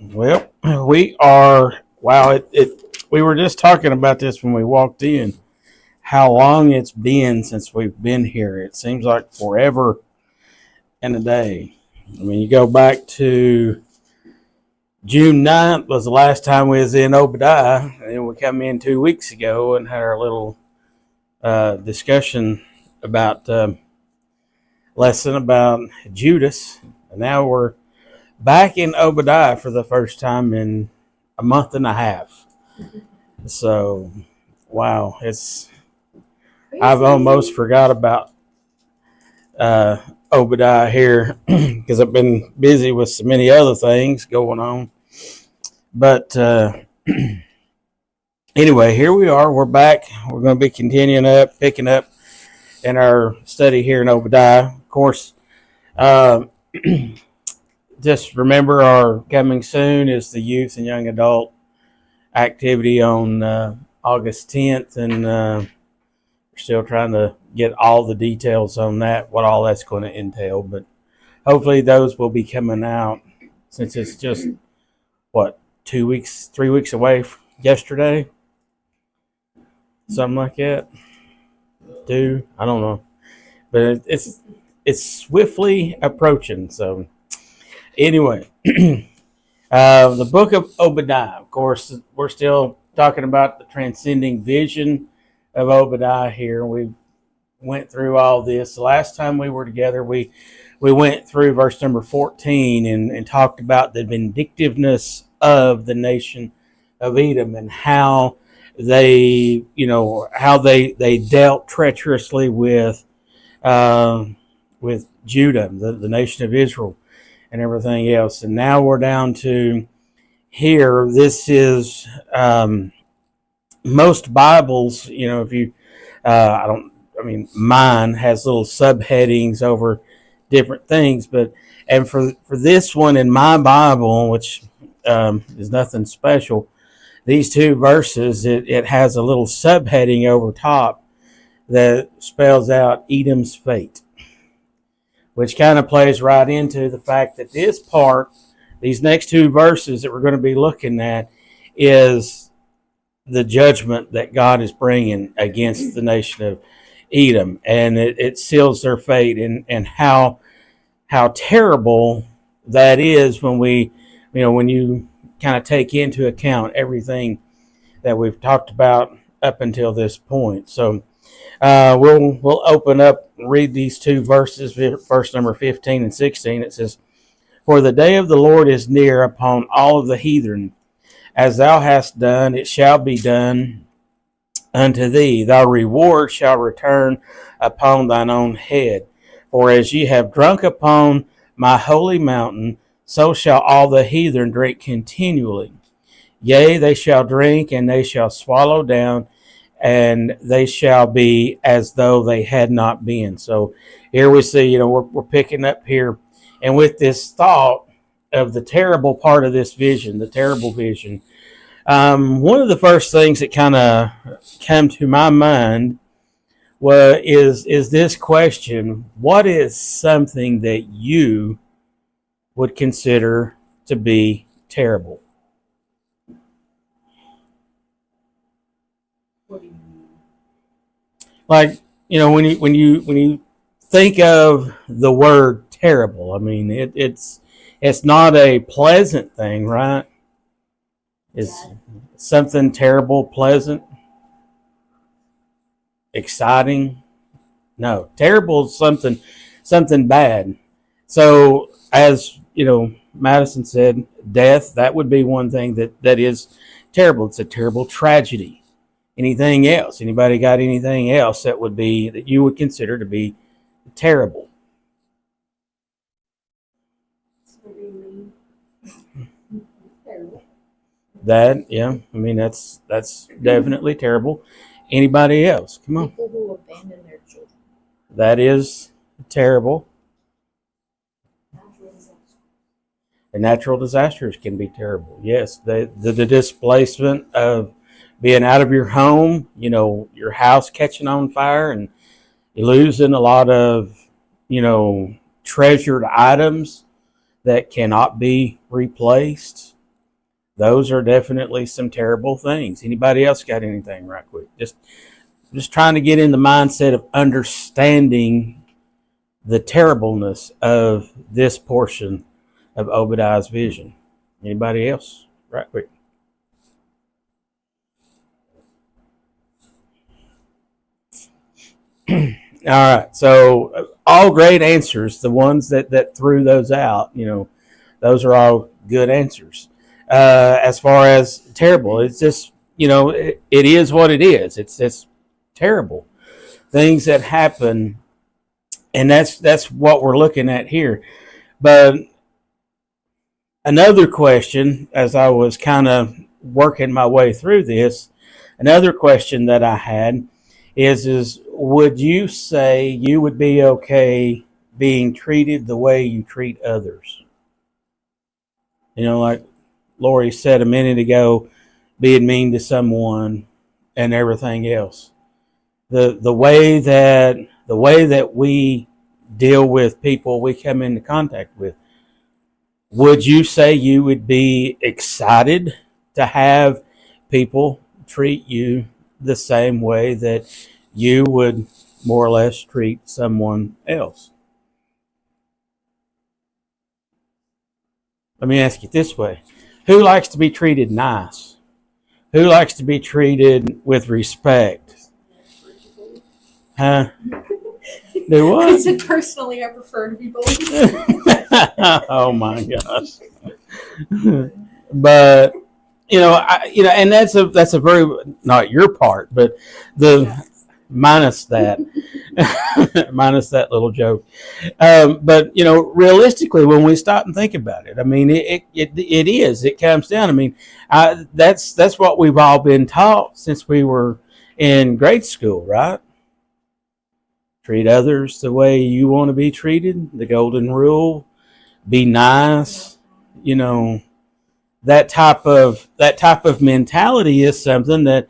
Well, we are. Wow, we were just talking about this when we walked in. How long it's been since we've been here. It seems like forever and a day. I mean, you go back to June 9th was the last time we was in Obadiah, and then we come in 2 weeks ago and had our little discussion about lesson about Judas, and now we're back in Obadiah for the first time in a month and a half. So, wow, it's I've almost forgot about Obadiah here because I've been busy with so many other things going on. But anyway, here we are. We're back. We're going to be picking up in our study here in Obadiah. Of course, uh, just remember our coming soon is the youth and young adult activity on August 10th, and we're still trying to get all the details on that, what all that's going to entail. But hopefully those will be coming out since it's just, 2 weeks, 3 weeks away from yesterday, something like that. I don't know. But it's swiftly approaching. So anyway, the book of Obadiah. Of course, we're still talking about the transcending vision of Obadiah here. We went through all this. The last time we were together, we went through verse number 14 and talked about the vindictiveness of the nation of Edom and how they, they dealt treacherously with Judah, the nation of Israel, and everything else. And now we're down to here. This is most Bibles. If you, mine has little subheadings over different things, and for this one in my Bible, which is nothing special, these two verses, it has a little subheading over top that spells out Edom's fate, which kind of plays right into the fact that these next two verses that we're going to be looking at, is the judgment that God is bringing against the nation of Edom, and it seals their fate, and how terrible that is when when you kind of take into account everything that we've talked about up until this point. So we'll open up and read these two verses, verse number 15 and 16. It says, "For the day of the Lord is near upon all of the heathen. As thou hast done, it shall be done unto thee. Thy reward shall return upon thine own head. For as ye have drunk upon my holy mountain, so shall all the heathen drink continually. Yea, they shall drink, and they shall swallow down, and they shall be as though they had not been." So here we see, we're picking up here, and with this thought of the terrible part of this vision, the terrible vision, one of the first things that kind of came to my mind is this question: what is something that you would consider to be terrible? What do you mean? Like, when you think of the word terrible, I mean it's not a pleasant thing, right? Is something terrible pleasant? Exciting? No, terrible is something bad. So, as Madison said, death, that would be one thing that is terrible. It's a terrible tragedy. Anything else? Anybody got anything else that you would consider to be terrible? What do you mean? Terrible. That, yeah, I mean that's definitely terrible. Anybody else? Come on. People who abandon their children. That is terrible. Natural disaster. And natural disasters can be terrible. Yes, the displacement of being out of your home, your house catching on fire, and you losing a lot of, treasured items that cannot be replaced. Those are definitely some terrible things. Anybody else got anything right quick? Just trying to get in the mindset of understanding the terribleness of this portion of Obadiah's vision. Anybody else? Right quick. All right. So all great answers. The ones that threw those out, those are all good answers. As far as terrible, it's just it is what it is. It's terrible things that happen, and that's what we're looking at here. But another question, as I was kind of working my way through this, another question that I had is would you say you would be okay being treated the way you treat others? Like Lori said a minute ago, being mean to someone and everything else. The way that we deal with people we come into contact with. Would you say you would be excited to have people treat you the same way that you would more or less treat someone else? Let me ask you this way. Who likes to be treated nice? Who likes to be treated with respect? Huh? Do what? I said personally, I prefer to be bullied. Oh my gosh! But and that's a very, not your part, but the minus that minus that little joke. But realistically, when we stop and think about it, I mean, it comes down. I mean, that's what we've all been taught since we were in grade school, right? Treat others the way you want to be treated. The golden rule. Be nice. That type of mentality is something that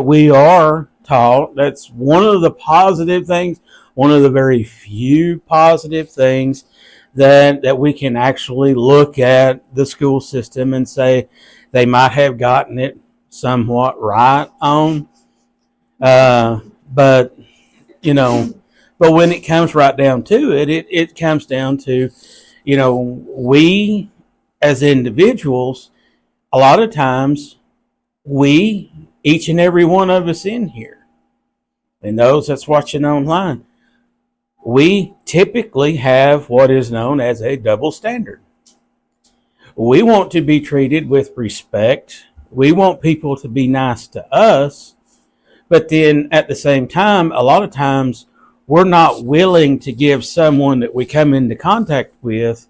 we are taught. That's one of the positive things. One of the very few positive things that we can actually look at the school system and say they might have gotten it somewhat right on. But but when it comes right down to it, it comes down to, we as individuals, a lot of times each and every one of us in here, and those that's watching online, we typically have what is known as a double standard. We want to be treated with respect. We want people to be nice to us. But then at the same time, a lot of times we're not willing to give someone that we come into contact with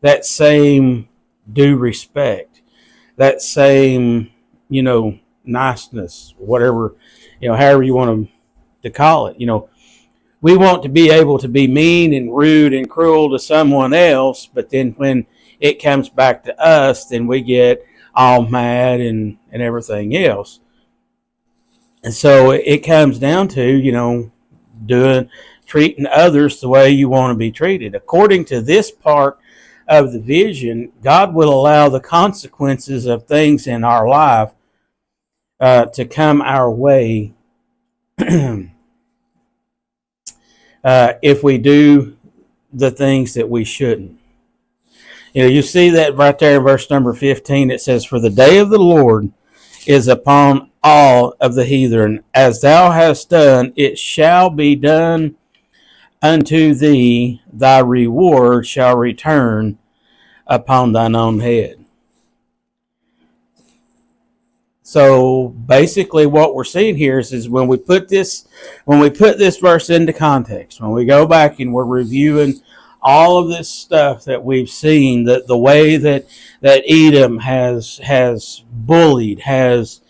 that same due respect, that same, niceness, whatever, however you want to call it. We want to be able to be mean and rude and cruel to someone else, but then when it comes back to us, then we get all mad and everything else. And so it comes down to, treating others the way you want to be treated. According to this part of the vision, God will allow the consequences of things in our life to come our way if we do the things that we shouldn't. You see that right there in verse number 15. It says, "For the day of the Lord is upon all of the heathen. As thou hast done, it shall be done unto thee. Thy reward shall return upon thine own head." So basically what we're seeing here is when we put this verse into context, when we go back and we're reviewing all of this stuff that we've seen, that the way that Edom has bullied, has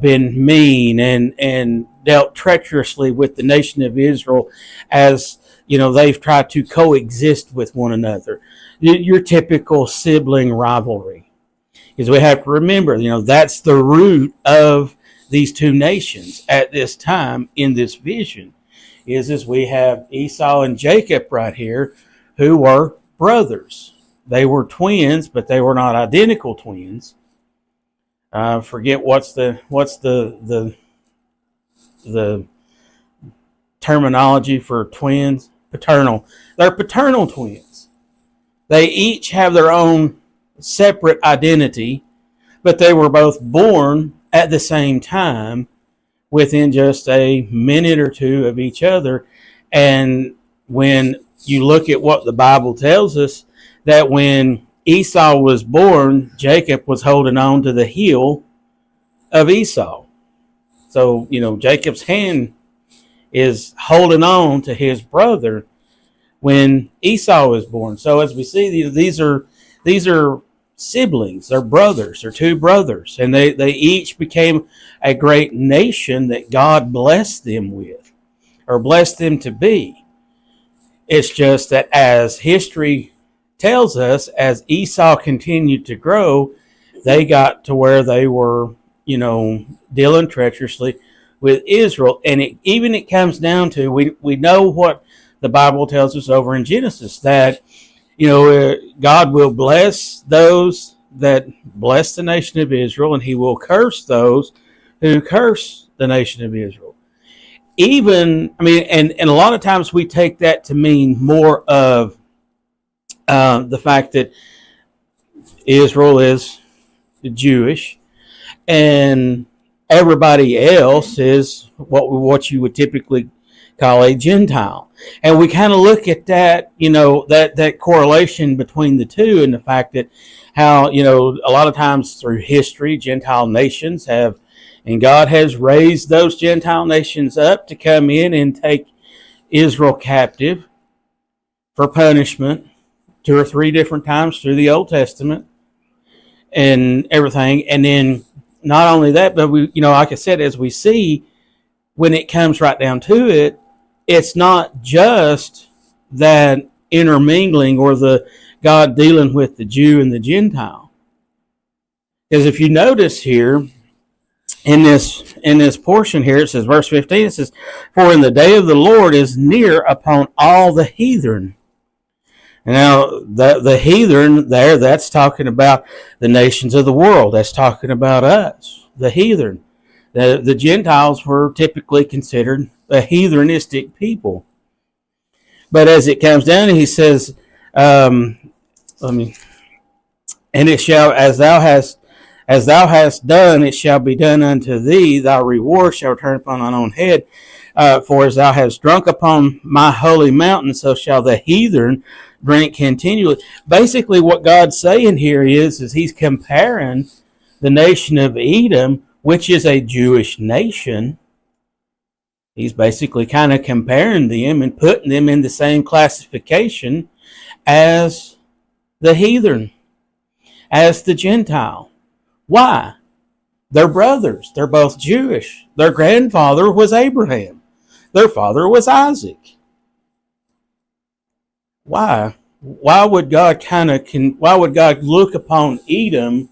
been mean and dealt treacherously with the nation of Israel, as they've tried to coexist with one another. Your typical sibling rivalry. Because we have to remember, that's the root of these two nations at this time in this vision. Is we have Esau and Jacob right here, who were brothers. They were twins, but they were not identical twins. Forget what's the terminology for twins. Paternal. They're paternal twins. They each have their own separate identity, but they were both born at the same time within just a minute or two of each other. And when you look at what the Bible tells us, that when Esau was born, Jacob was holding on to the heel of Esau. So, Jacob's hand is holding on to his brother when Esau was born. So as we see, these are siblings, they're brothers, they're two brothers, and they each became a great nation that God blessed them with, or blessed them to be. It's just that as history tells us, as Esau continued to grow, they got to where they were, dealing treacherously with Israel. And it comes down to, we know what the Bible tells us over in Genesis, that God will bless those that bless the nation of Israel, and he will curse those who curse the nation of Israel. And a lot of times we take that to mean more of the fact that Israel is Jewish and everybody else is what you would typically call a Gentile. And we kind of look at that, that correlation between the two, and the fact that how, a lot of times through history, Gentile nations have, and God has raised those Gentile nations up to come in and take Israel captive for punishment 2 or 3 different times through the Old Testament and everything. And then not only that, but we, like I said, as we see, when it comes right down to it, it's not just that intermingling or the God dealing with the Jew and the Gentile. Because if you notice here in this portion here, it says, verse 15, it says, "For in the day of the Lord is near upon all the heathen." And now the heathen there, that's talking about the nations of the world. That's talking about us, the heathen. The Gentiles were typically considered a heathenistic people. But as it comes down, he says, and it shall, as thou hast done, it shall be done unto thee. Thy reward shall return upon thine own head. For as thou hast drunk upon my holy mountain, so shall the heathen drink continually. Basically, what God's saying here is he's comparing the nation of Edom, which is a Jewish nation. He's basically kind of comparing them and putting them in the same classification as the heathen, as the Gentile. Why? They're brothers. They're both Jewish. Their grandfather was Abraham. Their father was Isaac. Why? Why would God look upon Edom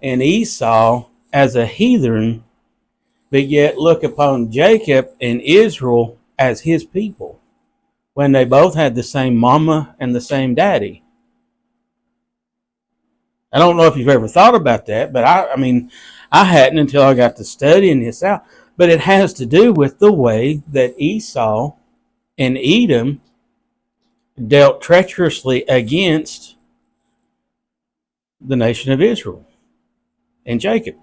and Esau as a heathen, but yet look upon Jacob and Israel as his people, when they both had the same mama and the same daddy? I don't know if you've ever thought about that, but I hadn't until I got to studying this out. But it has to do with the way that Esau and Edom dealt treacherously against the nation of Israel and Jacob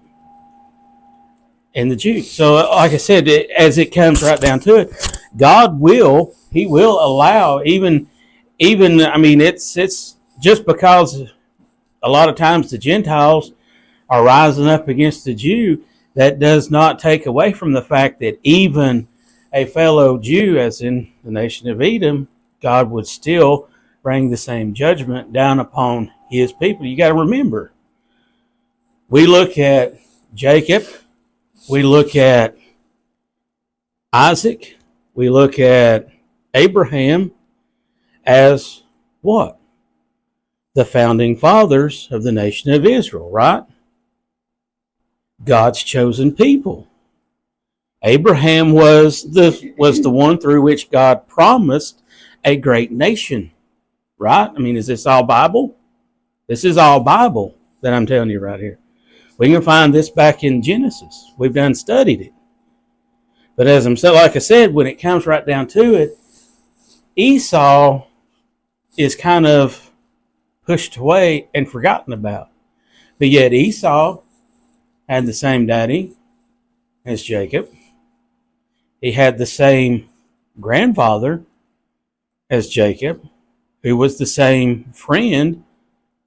and the Jews. So, like I said, as it comes right down to it, God will allow even. It's just because a lot of times the Gentiles are rising up against the Jew, that does not take away from the fact that even a fellow Jew, as in the nation of Edom, God would still bring the same judgment down upon his people. You got to remember, we look at Jacob, we look at Isaac, we look at Abraham as what? The founding fathers of the nation of Israel, right? God's chosen people. Abraham was the one through which God promised a great nation, right? Is this all Bible? This is all Bible that I'm telling you right here. We can find this back in Genesis. We've done studied it. But like I said, when it comes right down to it, Esau is kind of pushed away and forgotten about. But yet Esau had the same daddy as Jacob. He had the same grandfather as Jacob, who was the same friend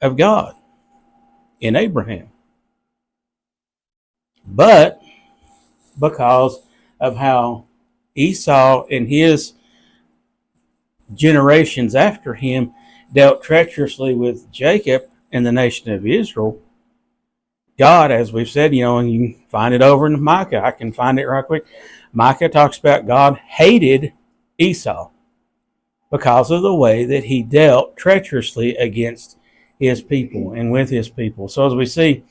of God in Abraham. But because of how Esau and his generations after him dealt treacherously with Jacob and the nation of Israel, God, as we've said, and you can find it over in Micah. I can find it right quick. Micah talks about God hated Esau because of the way that he dealt treacherously against his people and with his people. So as we see,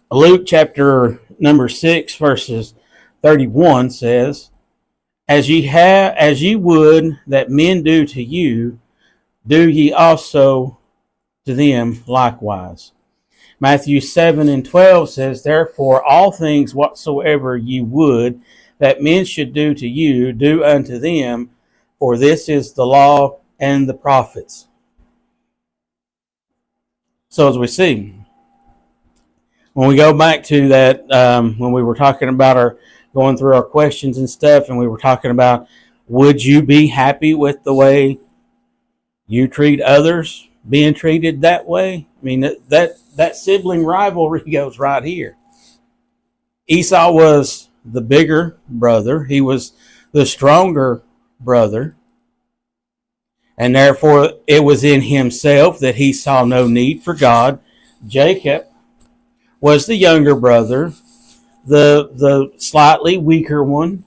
Luke chapter number 6, verses 31 says, As ye would that men do to you, do ye also to them likewise. Matthew 7:12 says, Therefore all things whatsoever ye would that men should do to you, do unto them, for this is the law and the prophets. So as we see, when we go back to that, when we were talking about going through our questions and stuff, and we were talking about, would you be happy with the way you treat others being treated that way? I mean, that sibling rivalry goes right here. Esau was the bigger brother. He was the stronger brother. And therefore, it was in himself that he saw no need for God. Jacob was the younger brother, the slightly weaker one,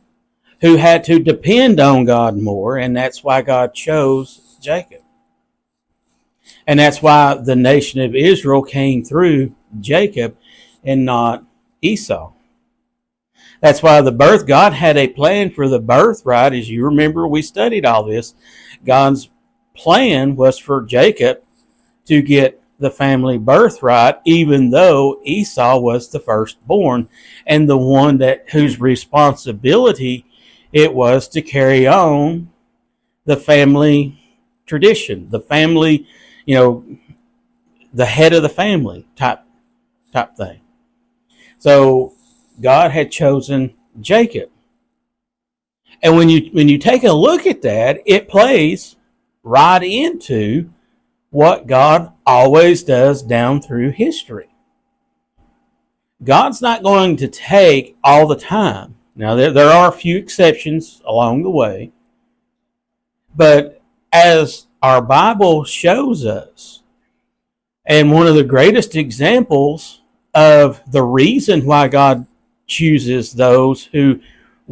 who had to depend on God more, and that's why God chose Jacob. And that's why the nation of Israel came through Jacob and not Esau. That's why God had a plan for the birthright. As you remember, we studied all this. God's plan was for Jacob to get the family birthright, even though Esau was the firstborn and the one whose responsibility it was to carry on the family tradition, the family, the head of the family type thing. So God had chosen Jacob. And when you take a look at that, it plays right into what God always does down through history. God's not going to take all the time. Now, there are a few exceptions along the way. But as our Bible shows us, and one of the greatest examples of the reason why God chooses those who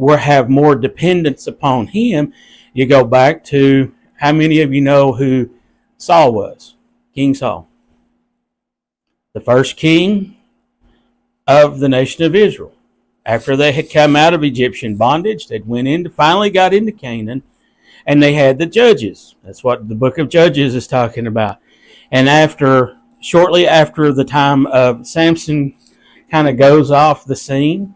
have more dependence upon Him, you go back to, how many of you know who Saul was? King Saul. The first king of the nation of Israel. After they had come out of Egyptian bondage, they finally got into Canaan, and they had the judges. That's what the book of Judges is talking about. And shortly after the time of Samson kind of goes off the scene,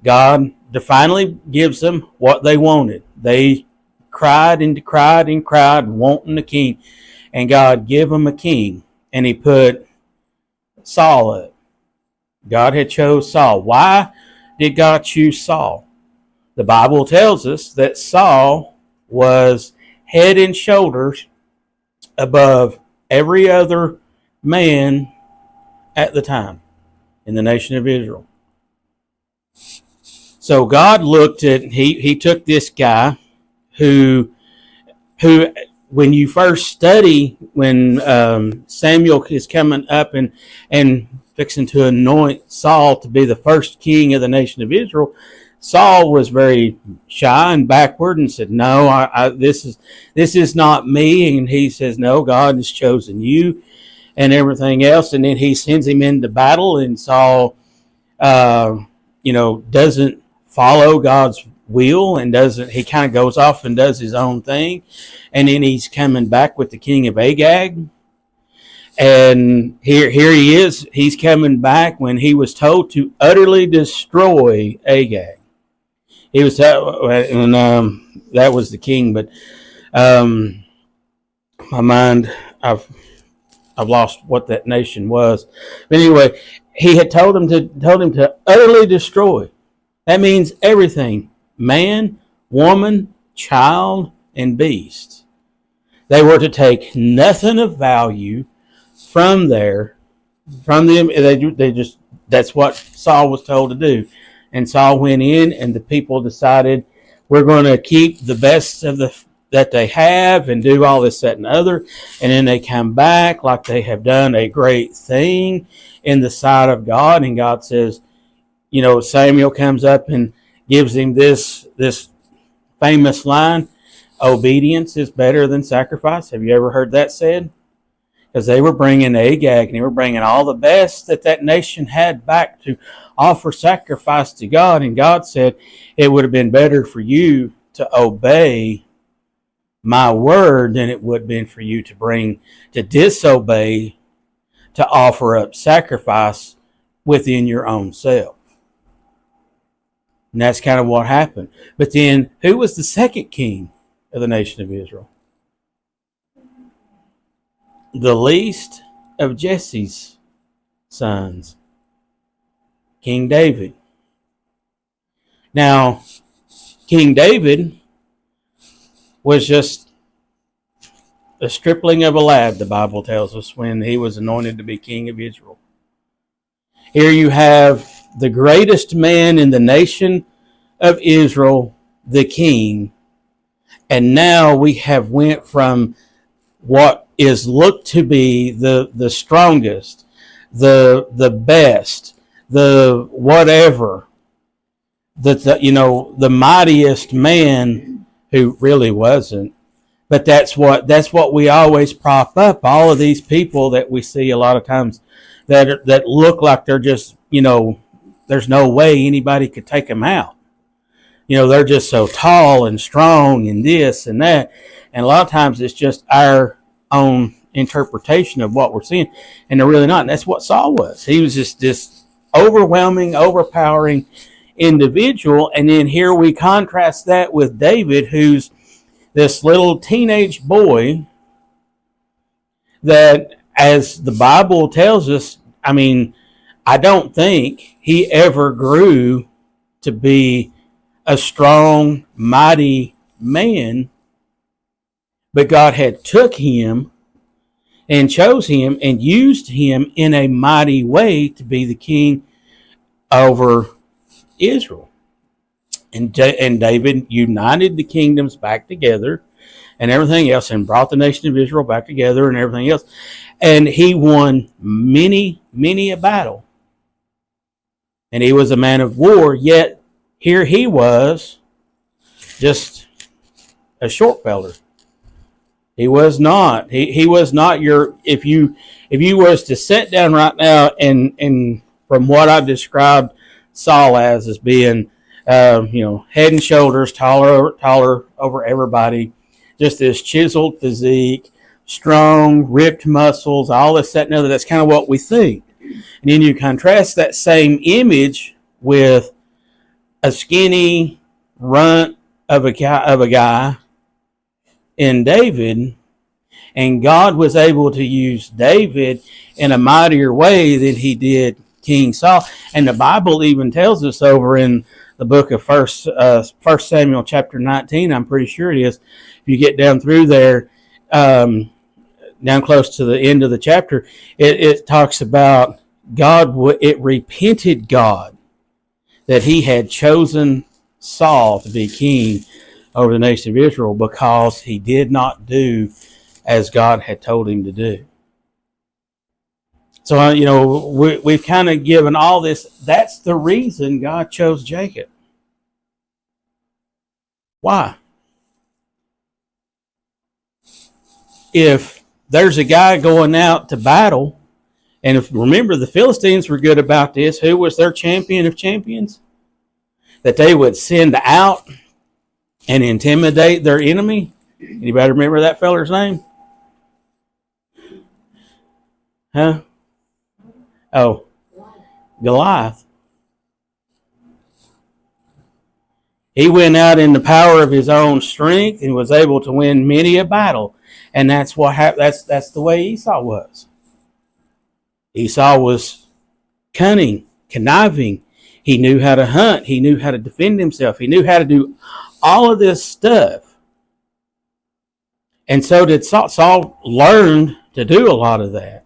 God finally gives them what they wanted. They cried and cried and cried, wanting a king. And God gave them a king, and He put Saul up. God had chose Saul. Why did God choose Saul? The Bible tells us that Saul was head and shoulders above every other man at the time in the nation of Israel. So God looked at, he took this guy who when you first study, when Samuel is coming up and fixing to anoint Saul to be the first king of the nation of Israel, Saul was very shy and backward and said, "No, this is not me." And he says, "No, God has chosen you," and everything else. And then He sends him into battle, and Saul, doesn't follow God's will, and he kind of goes off and does his own thing. And then he's coming back with the king of Agag. And here he is. He's coming back when he was told to utterly destroy Agag. He was, and that was the king. But my mind, I've lost what that nation was. But anyway, he had told him to utterly destroy. That means everything: man, woman, child, and beast. They were to take nothing of value from them. They just, that's what Saul was told to do. And Saul went in, and the people decided, we're going to keep the best of that they have and do all this, that, and other. And then they come back like they have done a great thing in the sight of God. And God says, Samuel comes up and gives him this famous line: obedience is better than sacrifice. Have you ever heard that said? Because they were bringing Agag, and they were bringing all the best that nation had back to offer sacrifice to God. And God said, it would have been better for you to obey my word than it would have been for you to disobey, to offer up sacrifice within your own self. And that's kind of what happened. But then, who was the second king of the nation of Israel? The least of Jesse's sons, King David. Now, King David was just a stripling of a lad, the Bible tells us, when he was anointed to be king of Israel. Here you have the greatest man in the nation of Israel, the king, and now we have went from what is looked to be the strongest, the best, the whatever, the mightiest man, who really wasn't. But that's what we always prop up. All of these people that we see a lot of times that look like they're just, there's no way anybody could take them out. They're just so tall and strong and this and that. And a lot of times it's just our own interpretation of what we're seeing, and they're really not. And that's what Saul was. He was just this overwhelming, overpowering individual. And then here we contrast that with David, who's this little teenage boy that, as the Bible tells us, I don't think he ever grew to be a strong, mighty man, but God had took him and chose him and used him in a mighty way to be the king over Israel. And David united the kingdoms back together and everything else, and brought the nation of Israel back together and everything else. And he won many, many a battle. And he was a man of war, yet here he was, just a short feller. He was not. He was not your. If you was to sit down right now and from what I've described Saul as being, head and shoulders taller over everybody, just this chiseled physique, strong, ripped muscles, all this, that, and other. That's kind of what we think. And then you contrast that same image with a skinny runt of a guy in David, and God was able to use David in a mightier way than he did King Saul. And the Bible even tells us over in the book of First Samuel chapter 19, I'm pretty sure it is, if you get down through there, down close to the end of the chapter, it talks about God. It repented God that he had chosen Saul to be king over the nation of Israel, because he did not do as God had told him to do. So, we've kind of given all this. That's the reason God chose Jacob. Why? If there's a guy going out to battle, and if remember, the Philistines were good about this. Who was their champion of champions? That they would send out and intimidate their enemy. Anybody remember that feller's name? Huh? Oh, Goliath. He went out in the power of his own strength and was able to win many a battle. And that's what that's the way Esau was. Esau was cunning, conniving. He knew how to hunt. He knew how to defend himself. He knew how to do all of this stuff. And so did Saul. Saul learned to do a lot of that.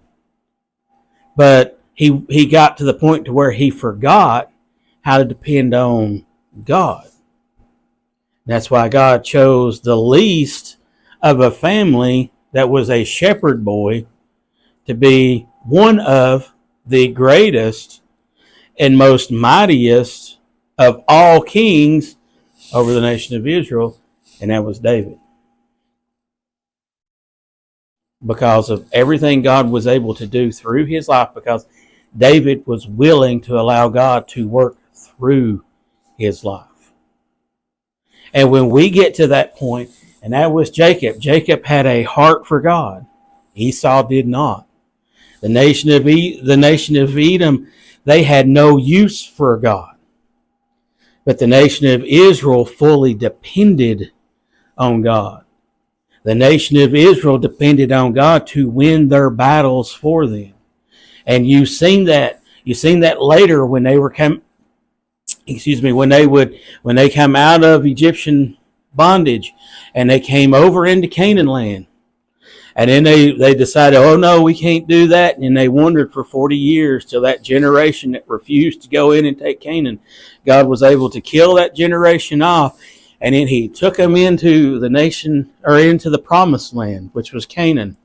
But he got to the point to where he forgot how to depend on God. That's why God chose the least of a family that was a shepherd boy to be one of the greatest and most mightiest of all kings over the nation of Israel, and that was David. Because of everything God was able to do through his life, because David was willing to allow God to work through his life. And when we get to that point, and that was Jacob, Jacob had a heart for God. Esau did not. The nation of Edom, they had no use for God. But the nation of Israel fully depended on God. The nation of Israel depended on God to win their battles for them. And you've seen that later when they were when they come out of Egyptian bondage and they came over into Canaan land. And then they decided, oh no, we can't do that. And they wandered for 40 years till that generation that refused to go in and take Canaan. God was able to kill that generation off. And then he took them into the nation, or into the promised land, which was Canaan.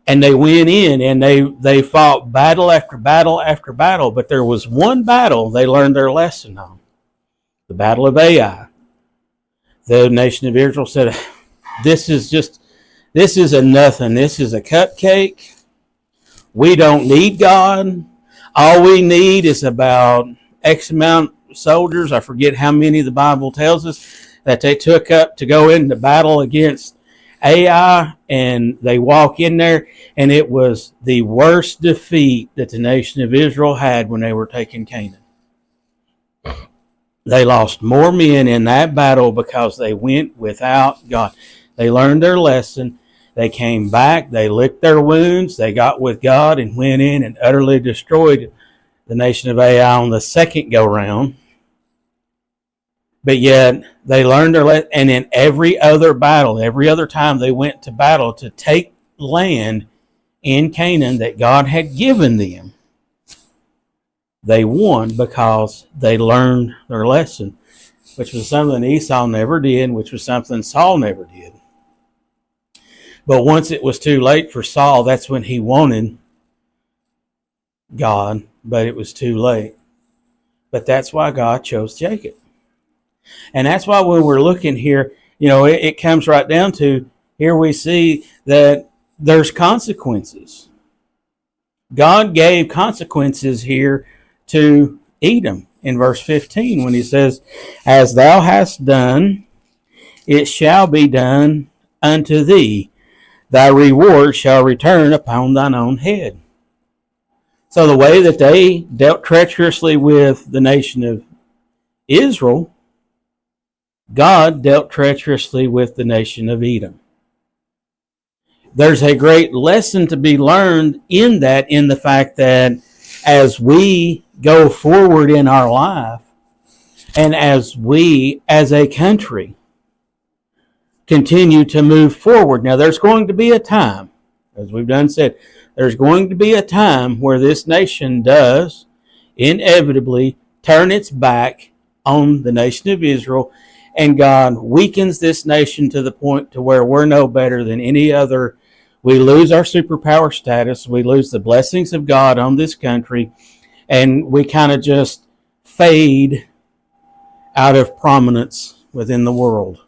And they went in and they fought battle after battle after battle. But there was one battle they learned their lesson on. The Battle of Ai. The nation of Israel said, this is a nothing. This is a cupcake. We don't need God. All we need is about X amount of soldiers. I forget how many the Bible tells us that they took up to go into battle against Ai, and they walk in there, and it was the worst defeat that the nation of Israel had when they were taking Canaan. They lost more men in that battle because they went without God. They learned their lesson. They came back. They licked their wounds. They got with God and went in and utterly destroyed the nation of Ai on the second go-round. But yet they learned their lesson. And in every other battle, every other time they went to battle to take land in Canaan that God had given them, they won because they learned their lesson, which was something Esau never did, which was something Saul never did. But once it was too late for Saul, that's when he wanted God, but it was too late. But that's why God chose Jacob. And that's why when we're looking here, it comes right down to, here we see that there's consequences. God gave consequences here to Edom in verse 15 when he says, as thou hast done, it shall be done unto thee. Thy reward shall return upon thine own head. So the way that they dealt treacherously with the nation of Israel, God dealt treacherously with the nation of Edom. There's a great lesson to be learned in that, in the fact that as we go forward in our life, and as we as a country continue to move forward. Now, there's going to be a time, as we've done said, there's going to be a time where this nation does inevitably turn its back on the nation of Israel, and God weakens this nation to the point to where we're no better than any other. We lose our superpower status. We lose the blessings of God on this country, and we kind of just fade out of prominence within the world.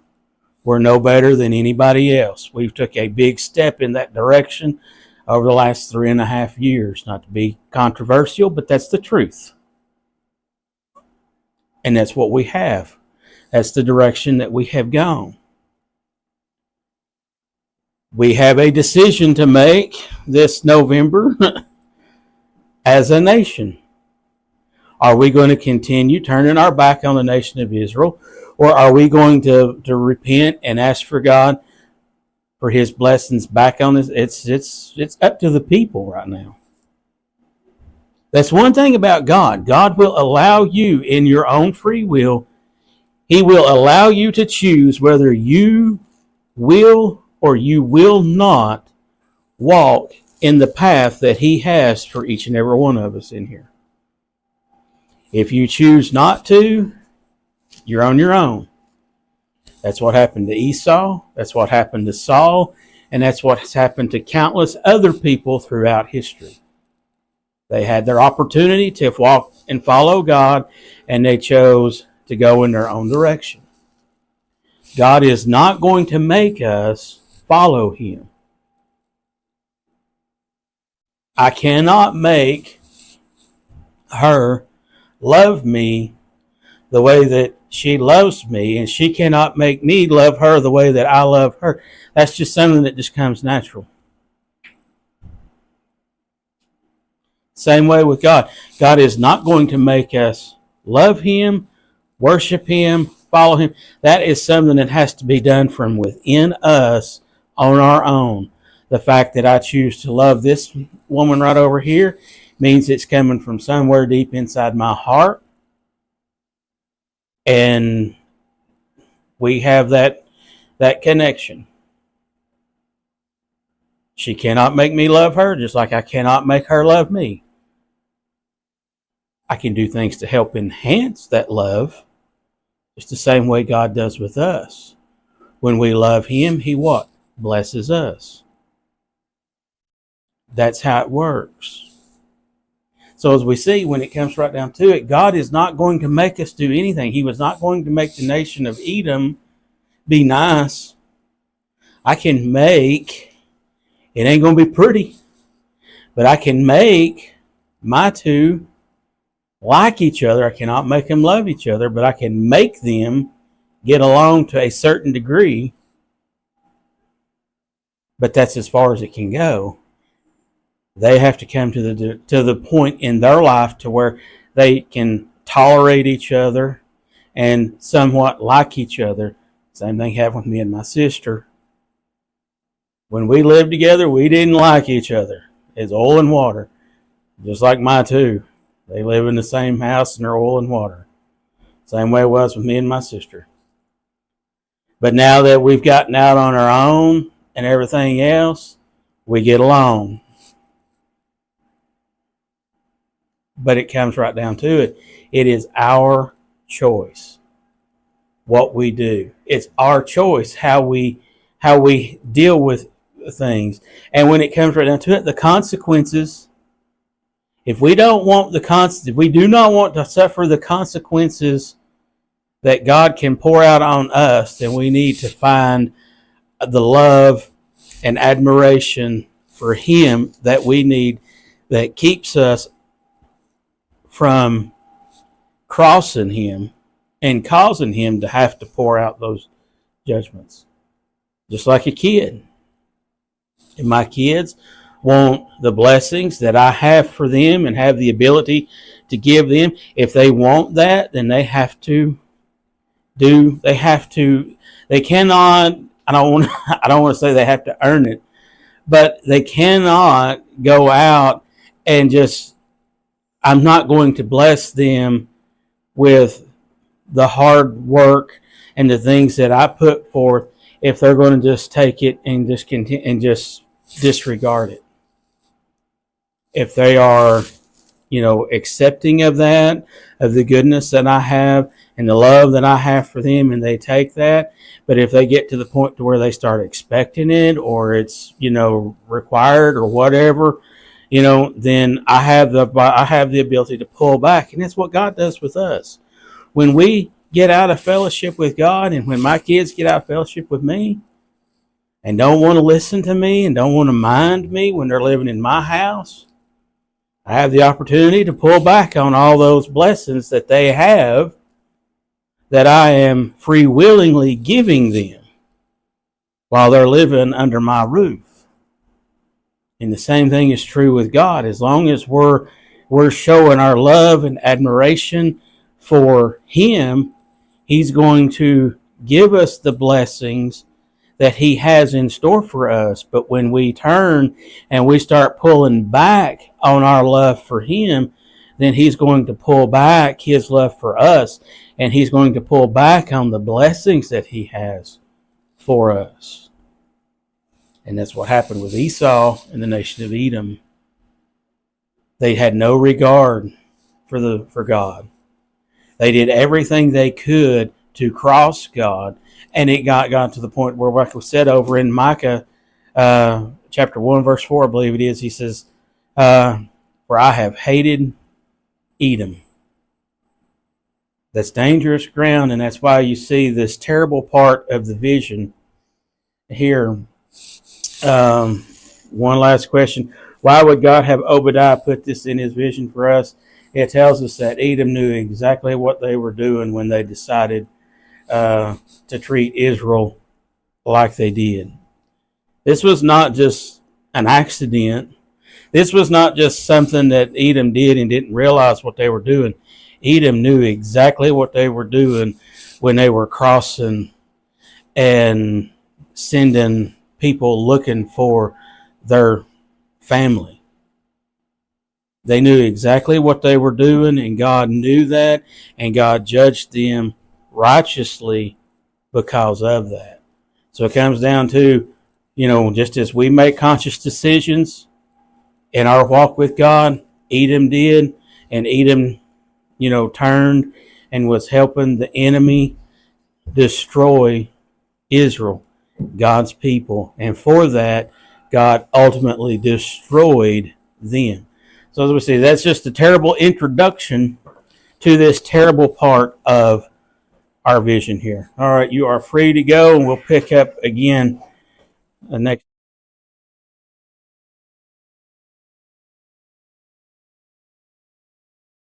We're no better than anybody else. We've took a big step in that direction over the last 3.5 years. Not to be controversial, but that's the truth. And that's what we have. That's the direction that we have gone. We have a decision to make this November as a nation. Are we going to continue turning our back on the nation of Israel, or are we going to repent and ask for God for his blessings back on this? It's up to the people right now. That's one thing about God. God will allow you in your own free will. He will allow you to choose whether you will or you will not walk in the path that he has for each and every one of us in here. If you choose not to, you're on your own. That's what happened to Esau. That's what happened to Saul. And that's what's happened to countless other people throughout history. They had their opportunity to walk and follow God, and they chose to go in their own direction. God is not going to make us follow him. I cannot make her love me the way that she loves me, and she cannot make me love her the way that I love her. That's just something that just comes natural. Same way with God. God is not going to make us love him, worship him, follow him. That is something that has to be done from within us on our own. The fact that I choose to love this woman right over here means it's coming from somewhere deep inside my heart. And we have that connection. She cannot make me love her, just like I cannot make her love me. I can do things to help enhance that love, just the same way God does with us. When we love him, he what? Blesses us. That's how it works. So as we see, when it comes right down to it, God is not going to make us do anything. He was not going to make the nation of Edom be nice. I can make, it ain't going to be pretty, but I can make my two like each other. I cannot make them love each other, but I can make them get along to a certain degree. But that's as far as it can go. They have to come to the point in their life to where they can tolerate each other and somewhat like each other. Same thing happened with me and my sister. When we lived together, we didn't like each other. It's oil and water. Just like my two. They live in the same house and they're oil and water. Same way it was with me and my sister. But now that we've gotten out on our own and everything else, we get along. But it comes right down to it. It is our choice what we do. It's our choice how we deal with things. And when it comes right down to it, the consequences, if we do not want to suffer the consequences that God can pour out on us, then we need to find the love and admiration for him that we need, that keeps us from crossing him and causing him to have to pour out those judgments. Just like a kid. If my kids want the blessings that I have for them and have the ability to give them, if they want that, then they cannot, I don't want to say they have to earn it, but they cannot go out and just, I'm not going to bless them with the hard work and the things that I put forth if they're going to just take it and just continue and just disregard it. If they are, accepting of that, of the goodness that I have and the love that I have for them, and they take that, but if they get to the point to where they start expecting it, or it's, required or whatever, then I have the ability to pull back. And that's what God does with us. When we get out of fellowship with God, and when my kids get out of fellowship with me and don't want to listen to me and don't want to mind me when they're living in my house, I have the opportunity to pull back on all those blessings that they have that I am free willingly giving them. while they're living under my roof. And the same thing is true with God. As long as we're showing our love and admiration for Him, He's going to give us the blessings that He has in store for us. But when we turn and we start pulling back on our love for Him, then He's going to pull back His love for us, and He's going to pull back on the blessings that He has for us. And that's what happened with Esau and the nation of Edom. They had no regard for God. They did everything they could to cross God, and it got to the point where, like we said over in Micah chapter 1, verse 4, I believe it is, he says, for I have hated Edom. That's dangerous ground, and that's why you see this terrible part of the vision here. One last question. Why would God have Obadiah put this in his vision for us? It tells us that Edom knew exactly what they were doing when they decided to treat Israel like they did. This was not just an accident. This was not just something that Edom did and didn't realize what they were doing. Edom knew exactly what they were doing when they were crossing and sending people looking for their family. They knew exactly what they were doing, and God knew that, and God judged them righteously because of that. So it comes down to, just as we make conscious decisions in our walk with God, Edom did, and Edom, turned and was helping the enemy destroy Israel, God's people. And for that, God ultimately destroyed them. So as we see, that's just a terrible introduction to this terrible part of our vision here. All right, you are free to go, and we'll pick up again next